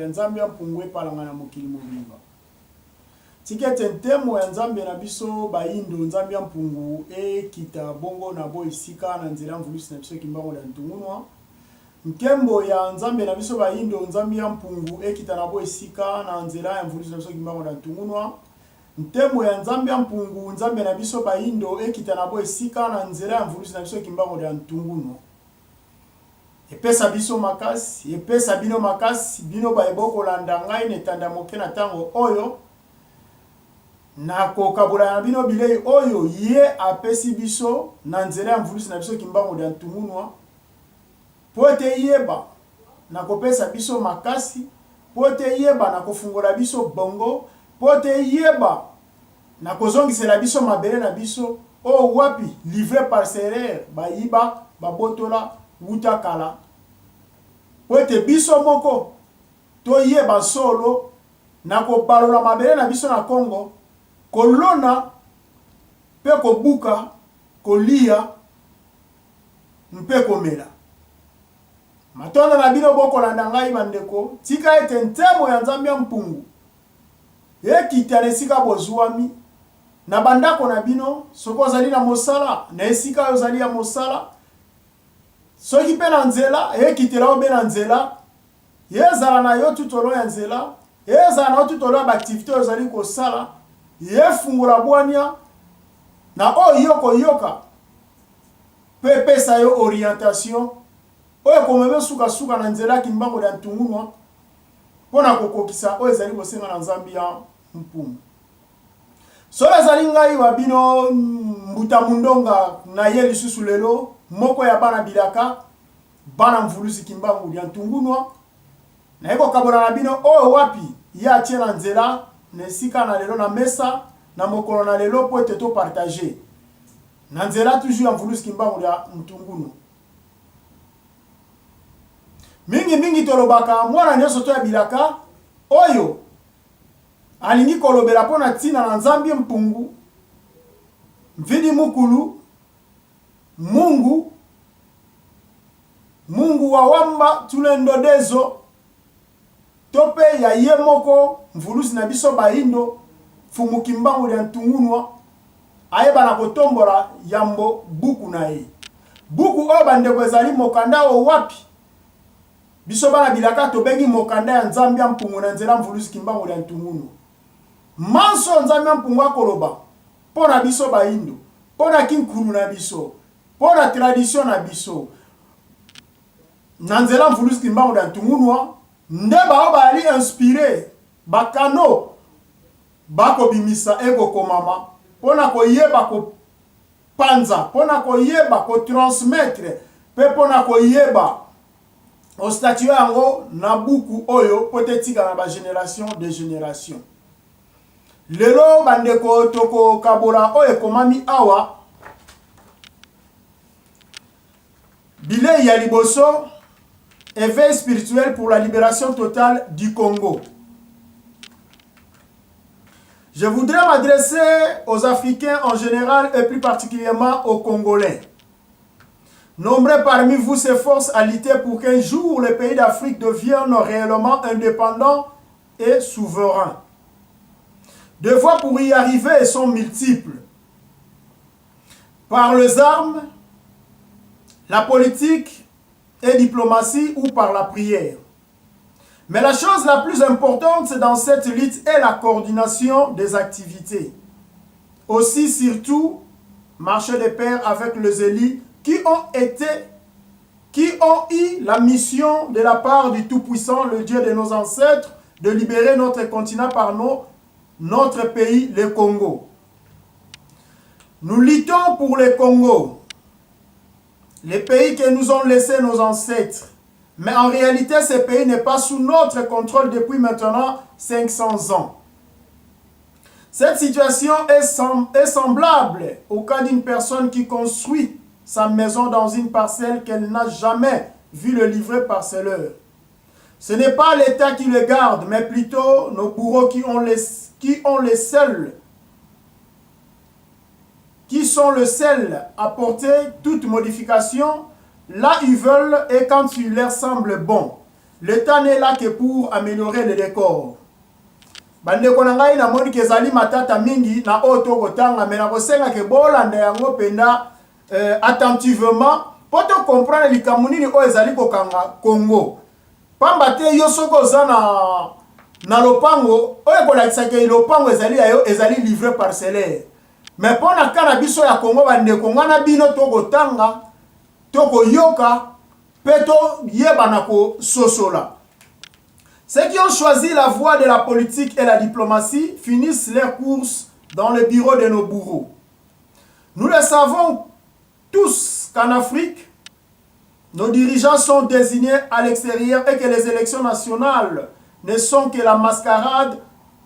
nzambe mpungu epalanga na mokili mobimba. Tikete ntemo ya nzambe na biso bayindo nzambe mpungu ekita bongo na bo isika na nzela mvulusi na biso kimbango la ntungunwa. Nkembo ya nzambe na biso bayindo nzambe mpungu ekita na bo isika na nzela ya mvulusi na biso kimbango la ntungunwa. Ntemo ya nzambe mpungu nzambe na biso bayindo ekita na bo isika na nzela ya mvulusi na biso kimbango la ntungunwa. Epesa biso makasi, epesa bino makasi, bino baeboko landa ngai netanda moke na tango oyo. Na kokabula na bino bilei oyo ye apesi biso na nzela ya mvulusi na biso kimbango la ntungunwa. Po ete yeba na kopesa biso makasi, po ete yeba na kofungola biso bongo, po ete yeba na kozongisela biso mabele na biso o wapi livré par serrère bayiba babotola wuta kala. Po ete biso moko to yeba solo na kobalola mabele na biso na Kongo kolona pe kobuka kolia mpe komela. Matonda na bino boko landa ngai bandeko, tika ete ntemo ya nzambe mpungu ekita na esika bozwami na bandako na bino soko ozali na mosala na esika ozali ya mosala soki pe na nzela ekitela obe na nzela yezala na yo tutolo ya nzela yezala na yo tutolo ya baaktivite ozali kosala yefungula bwania na oyo koyoka pe pesa yo orientation oyo komeme suka na nzela kimbango la ntungunwa pona kokokisa oyo ezali kosenga na nzambi ya mpungu. Solo ezali ngai wa bino mbuta mundonga na ye lisusu lelo moko ya bana bilaka bana mvulusi kimbango la ntungunwa na eko kabola na bino oyo wapi ya tie na nzela nesika na lelo na mesa na mokolo na lelo po ete to partager na nzela toujours ya mvulusi kimbango la ntungunwa. Mingi tolobaka mwana nyonso to ya bilaka oyo alingi kolobela pona tina na nzambe mpungu mvidi mukulu Mungu wa wamba tulendo dezo tope ya ye moko mvulusi na biso bayindo fumu kimbango ya ntungunwa ayeba na kotombola yambo buku na ye. Buku oyo bandeko ezali mokanda o wapi biso bana bilaka tobengi mokanda ya nzambe mpungu na nzela mvulusi kimbango ya ntungunwa. Manso nzambe mpungu akoloba pona biso bayindo, pona kinkulu na biso, pona tradition na biso na nzela mvulusi kimbango ya ntungunwa nde bao bali inspiré bakano bako bimisa ego komama pona koyeba ko panza, pona koyeba ko transmettre, pe pona koyeba o statut yango na buku oyo potetika na ba génération de génération. Lelo bandeko toko kabola oyo komami awa bilei ya liboso éveil spirituel pour la libération totale du Congo. Je voudrais m'adresser aux Africains en général et plus particulièrement aux Congolais. Nombreux parmi vous s'efforcent à lutter pour qu'un jour les pays d'Afrique deviennent réellement indépendants et souverains. Des voies pour y arriver sont multiples. Par les armes, la politique et diplomatie ou par la prière. Mais la chose la plus importante dans cette lutte est la coordination des activités. Aussi, surtout, marcher de pair avec les élus qui ont eu la mission de la part du Tout-Puissant, le Dieu de nos ancêtres, de libérer notre continent par notre pays, le Congo. Nous luttons pour le Congo, les pays que nous ont laissés nos ancêtres. Mais en réalité, ce pays n'est pas sous notre contrôle depuis maintenant 500 ans. Cette situation est semblable au cas d'une personne qui construit sa maison dans une parcelle qu'elle n'a jamais vu le livret parcelleur. Ce n'est pas l'État qui le garde, mais plutôt nos bourreaux qui sont le sel à porter toute modification là ils veulent et quand il leur semble bon. l'État n'est là que pour améliorer le décor. Bande konangai na moni kezali matata mingi na oto kotanga mais na kosenga ke bolanda yango penda attentivement poto comprendre likambo nini o ezali kokanga Congo. Pamba te yo soko za na lopango oyo kolakisa ke lopango ezali livré parcellaire. Mais pona kana biso ya Congo bande kongana bino to kotanga to koyoka peto yebana ko sosola. Ceux qui ont choisi la voie de la politique et la diplomatie finissent leurs courses dans le bureau de nos bourreaux. Nous le savons tous qu'en Afrique, nos dirigeants sont désignés à l'extérieur et que les élections nationales ne sont que la mascarade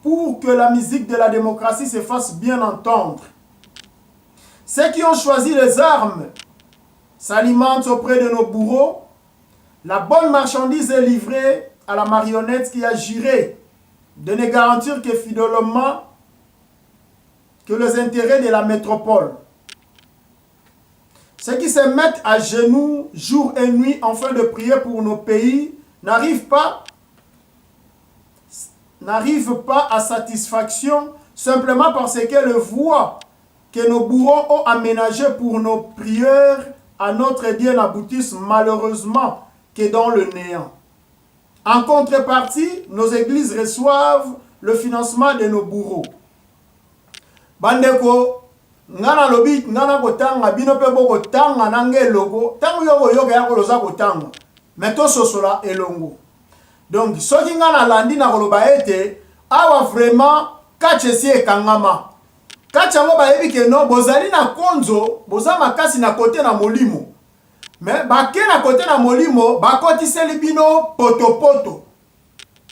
pour que la musique de la démocratie se fasse bien entendre. Ceux qui ont choisi les armes s'alimentent auprès de nos bourreaux. La bonne marchandise est livrée à la marionnette qui a juré de ne garantir que fidèlement que les intérêts de la métropole. Ceux qui se mettent à genoux jour et nuit afin de prier pour nos pays n'arrivent pas à satisfaction simplement parce que le voie que nos bourreaux ont aménagé pour nos prières à notre Dieu n'aboutissent malheureusement que dans le néant. En contrepartie, nos églises reçoivent le financement de nos bourreaux. Bandeko, ngana lobi ngana kotanga bino pe boko tanga nange logo tango yoko yoga yako loza kotanga meto sosola elongo. Donc soki ngana landi na koloba ete awa vraiment kachesi ekangama. Kachango ba yebi ke no bozali na konzo boza makasi na kote na molimo. Mais bake na kote na molimo bakotiseli bino potopoto.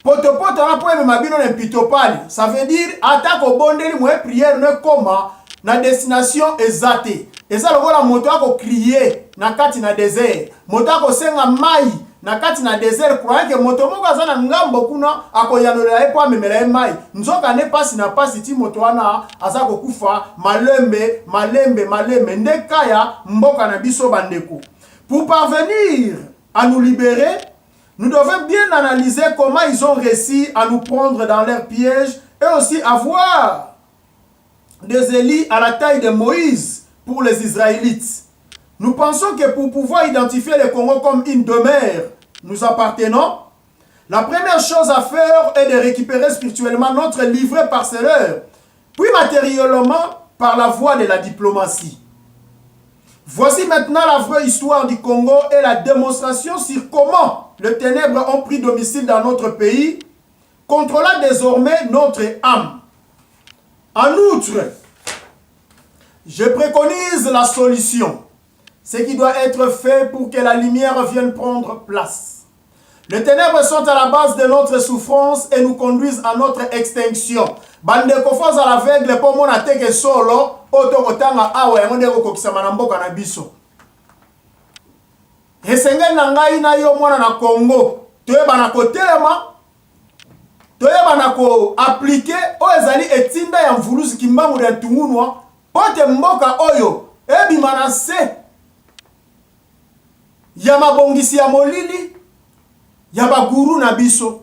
Potopoto na poeme mabino na pitopali. Ça veut dire atako bondeli mwe prière ne koma na destination ezate. Eza lokola moto ako crier na kati na désert. Moto ako senga mai na kati na désert croyant que moto moko aza na ngambo kuna akoyanolela epo amemela mai. Nzoka ne pasi na pasi ti moto wana aza kokufa malembe ndekaya mboka na biso bandeko. Pour parvenir à nous libérer, nous devons bien analyser comment ils ont réussi à nous prendre dans leurs pièges et aussi avoir des Élis à la taille de Moïse pour les Israélites. Nous pensons que pour pouvoir identifier le Congo comme une demeure nous appartenant, la première chose à faire est de récupérer spirituellement notre livret parcellaire, puis matériellement par la voie de la diplomatie. Voici maintenant la vraie histoire du Congo et la démonstration sur comment les ténèbres ont pris domicile dans notre pays, contrôlant désormais notre âme. En outre, je préconise la solution, ce qui doit être fait pour que la lumière vienne prendre place. Les ténèbres sont à la base de notre souffrance et nous conduisent à notre extinction. Bande kofaz à l'aveugle pour mon ateke solo, otokotanga awa yango ndeko kokisama na mboka na biso. Esengeli na ngai na yo mwana na Congo, toyeba na kotelema, toyeba na ko appliquer o ezali etinda ya mvuluzi kimbangu ya tungunwa, pote mboka oyo ebima na se ya mabongisi ya molili ya baguru na biso.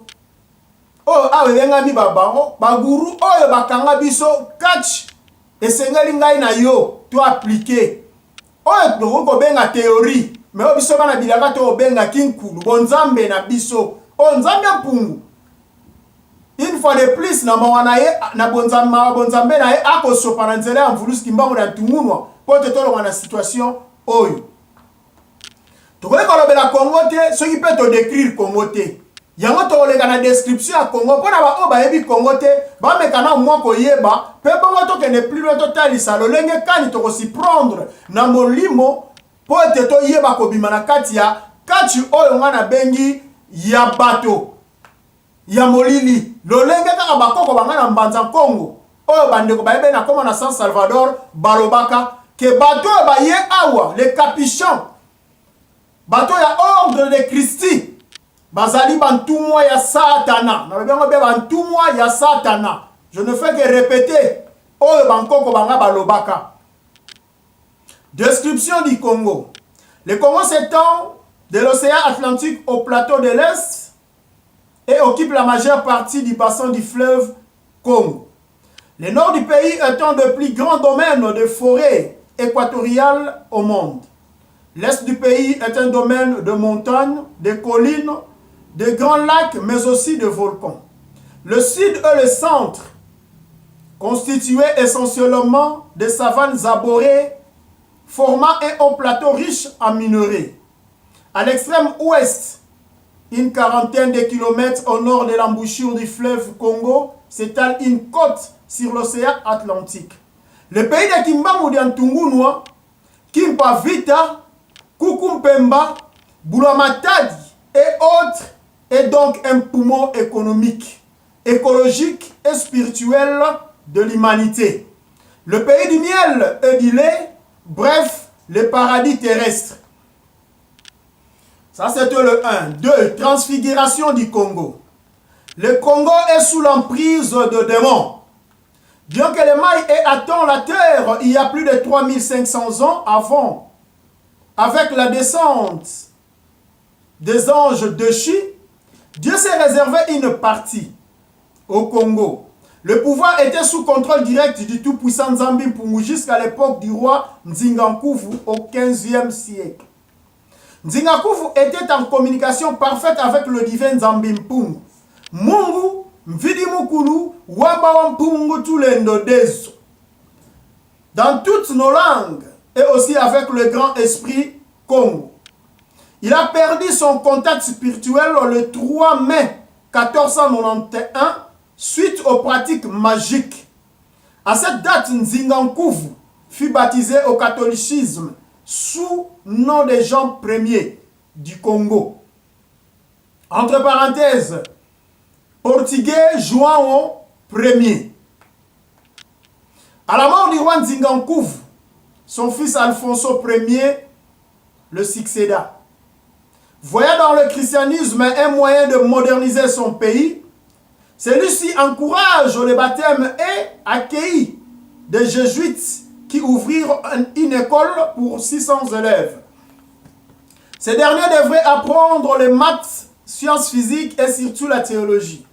Oh, awe venga mi babango, baguru oyo bakanga biso catch esengeli ngai na yo to appliquer. Oyo toko benga théorie, mais obiso bana bilaka to benga kinkulu, bonzambe na biso. O nzambe mpungu. Une fois de plus na mawana ye na bonzambe na ye akosopa na nzela ya mvulusi kimbango na tungunwa po te tolo na situation oyo. Toko kolobela Congo te, soki pe to décrire Congo te. Yango to lega na description ya Congo pona ba o ba yebi Congo te ba mekana mwa ko yeba pe bongo to ke ne plus le total sa lo lenge kani to ko si prendre na molimo po te to yeba ko bima na kati ya kati oyo nga na bengi ya bato ya molili lo lenge kaka bakoko banga na mbanza Congo oyo bandeko ba yebe na koma na San Salvador balobaka ke bato ba ye awa les capuchons bato ya ordre de Christi bazali bantumwa ya satana. Na bengo be bantumwa ya satana. Je ne fais que répéter. Oyo bankoko banga balobaka. Description du Congo. Le Congo s'étend de l'océan Atlantique au plateau de l'Est et occupe la majeure partie du bassin du fleuve Congo. Le nord du pays est un des plus grands domaines de forêt équatoriale au monde. L'est du pays est un domaine de montagnes, de collines, de grands lacs, mais aussi de volcans. Le sud et le centre, constitués essentiellement de savanes arborées, formant un haut plateau riche en minerais. À l'extrême ouest, une quarantaine de kilomètres au nord de l'embouchure du fleuve Congo, s'étale une côte sur l'océan Atlantique. Le pays de Kimbangu d'Antungunwa, Kimpavita, Kukumpemba, Boulamatadi et autres est donc un poumon économique, écologique et spirituel de l'humanité. Le pays du miel et du lait, bref, le paradis terrestre. Ça, c'était le 1. 2. Transfiguration du Congo. Le Congo est sous l'emprise de démons. Bien que les Maïs aient atteint la terre il y a plus de 3500 ans avant, avec la descente des anges de Chi, Dieu s'est réservé une partie au Congo. Le pouvoir était sous contrôle direct du tout-puissant Nzambi Mpungu jusqu'à l'époque du roi Nzingankuvu au 15e siècle. Nzingankuvu était en communication parfaite avec le divin Nzambi Mpungu. Mungu, Mvidi Mukulu, Wamba Wampungu Tulendo Deso. Dans toutes nos langues et aussi avec le grand esprit Congo. Il a perdu son contact spirituel le 3 mai 1491 suite aux pratiques magiques. À cette date, Nzingankuvu fut baptisé au catholicisme sous nom de Jean Ier du Congo. Entre parenthèses, portugais João Ier. À la mort du roi Nzingankuvu, son fils Alfonso Ier le succéda. Voyant dans le christianisme un moyen de moderniser son pays, celui-ci encourage le baptême et accueillit des jésuites qui ouvrirent une école pour 600 élèves. Ces derniers devraient apprendre les maths, sciences physiques et surtout la théologie.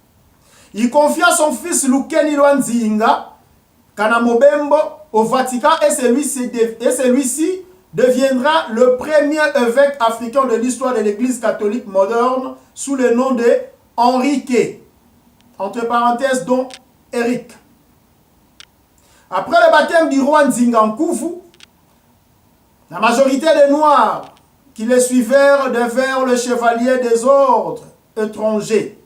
Il confia son fils Lukeni Lwanzinga Kanamobembo au Vatican et celui-ci deviendra le premier évêque africain de l'histoire de l'Église catholique moderne sous le nom de Henrique, entre parenthèses dont Eric. Après le baptême du roi Nzingankuvu, la majorité des Noirs qui le suivirent devinrent le chevalier des ordres étrangers.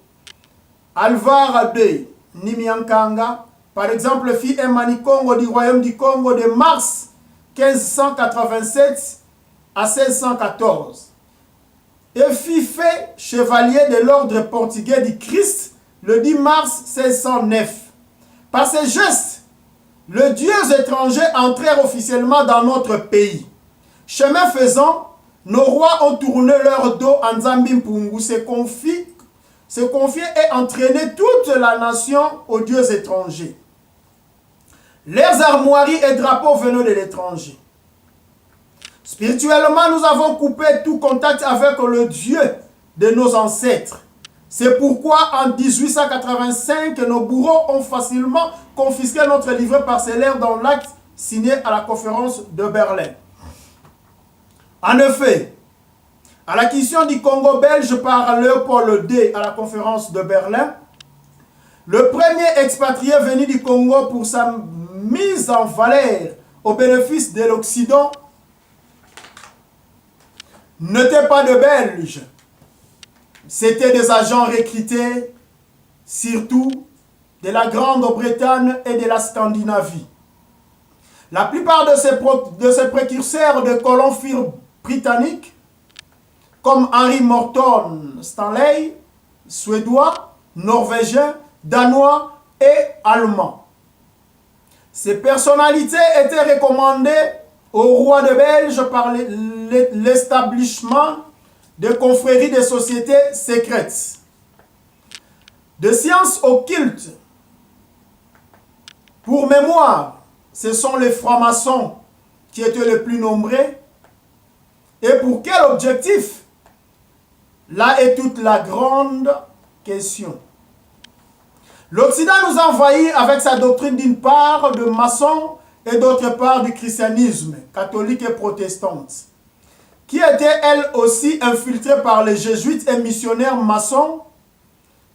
Alvar de Nimiankanga, par exemple, fit un Manikongo du royaume du Congo de mars 1587 à 1614 et fut fait chevalier de l'ordre portugais du Christ le 10 mars 1609. Par ces gestes, les dieux étrangers entrèrent officiellement dans notre pays. Chemin faisant, nos rois ont tourné leur dos à Nzambi Mpungu, se confier et entraîner toute la nation aux dieux étrangers. Leurs armoiries et drapeaux venaient de l'étranger. Spirituellement, nous avons coupé tout contact avec le Dieu de nos ancêtres. C'est pourquoi en 1885, nos bourreaux ont facilement confisqué notre livret parcellaire dans l'acte signé à la conférence de Berlin. En effet, à l'acquisition du Congo belge par Léopold II à la conférence de Berlin, le premier expatrié venu du Congo pour sa mise en valeur au bénéfice de l'Occident n'était pas de Belges. C'étaient des agents recrutés, surtout de la Grande-Bretagne et de la Scandinavie. La plupart de ces précurseurs de colons furent britanniques, comme Henry Morton Stanley, suédois, norvégien, danois et allemand. Ces personnalités étaient recommandées au roi de Belge par l'établissement de confréries de sociétés secrètes, de sciences occultes. Pour mémoire, ce sont les francs-maçons qui étaient les plus nombreux. Et pour quel objectif? Là est toute la grande Question. L'Occident nous a envahis avec sa doctrine d'une part de maçons et d'autre part du christianisme, catholique et protestante, qui était elle aussi infiltrée par les jésuites et missionnaires maçons,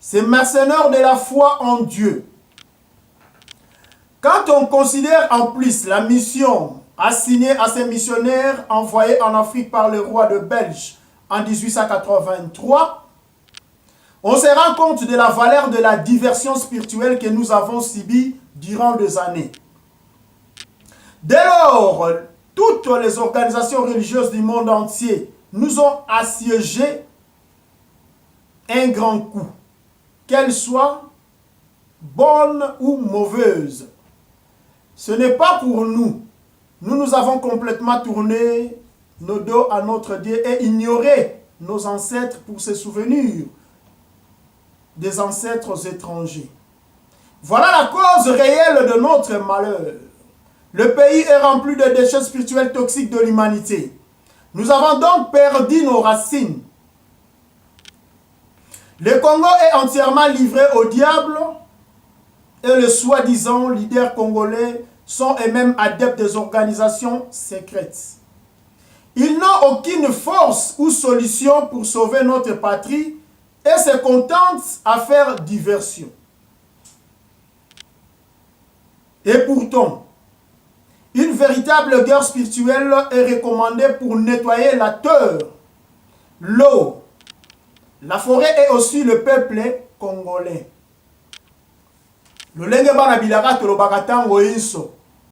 ces mercenaires de la foi en Dieu. Quand on considère en plus la mission assignée à ces missionnaires envoyés en Afrique par le roi de Belge en 1883, on se rend compte de la valeur de la diversion spirituelle que nous avons subie durant des années. Dès lors, toutes les organisations religieuses du monde entier nous ont assiégés un grand coup, qu'elles soient bonnes ou mauvaises. Ce n'est pas pour nous. Nous avons complètement tourné nos dos à notre Dieu et ignoré nos ancêtres pour se souvenir des ancêtres étrangers. Voilà la cause réelle de notre malheur. Le pays est rempli de déchets spirituels toxiques de l'humanité. Nous avons donc perdu nos racines. Le Congo est entièrement livré au diable et les soi-disant leaders congolais sont eux-mêmes adeptes des organisations secrètes. Ils n'ont aucune force ou solution pour sauver notre patrie et se contentent à faire diversion. Et pourtant, une véritable guerre spirituelle est recommandée pour nettoyer la terre, l'eau, la forêt et aussi le peuple congolais. Lolenge bana bilaka tolobaka tango inso.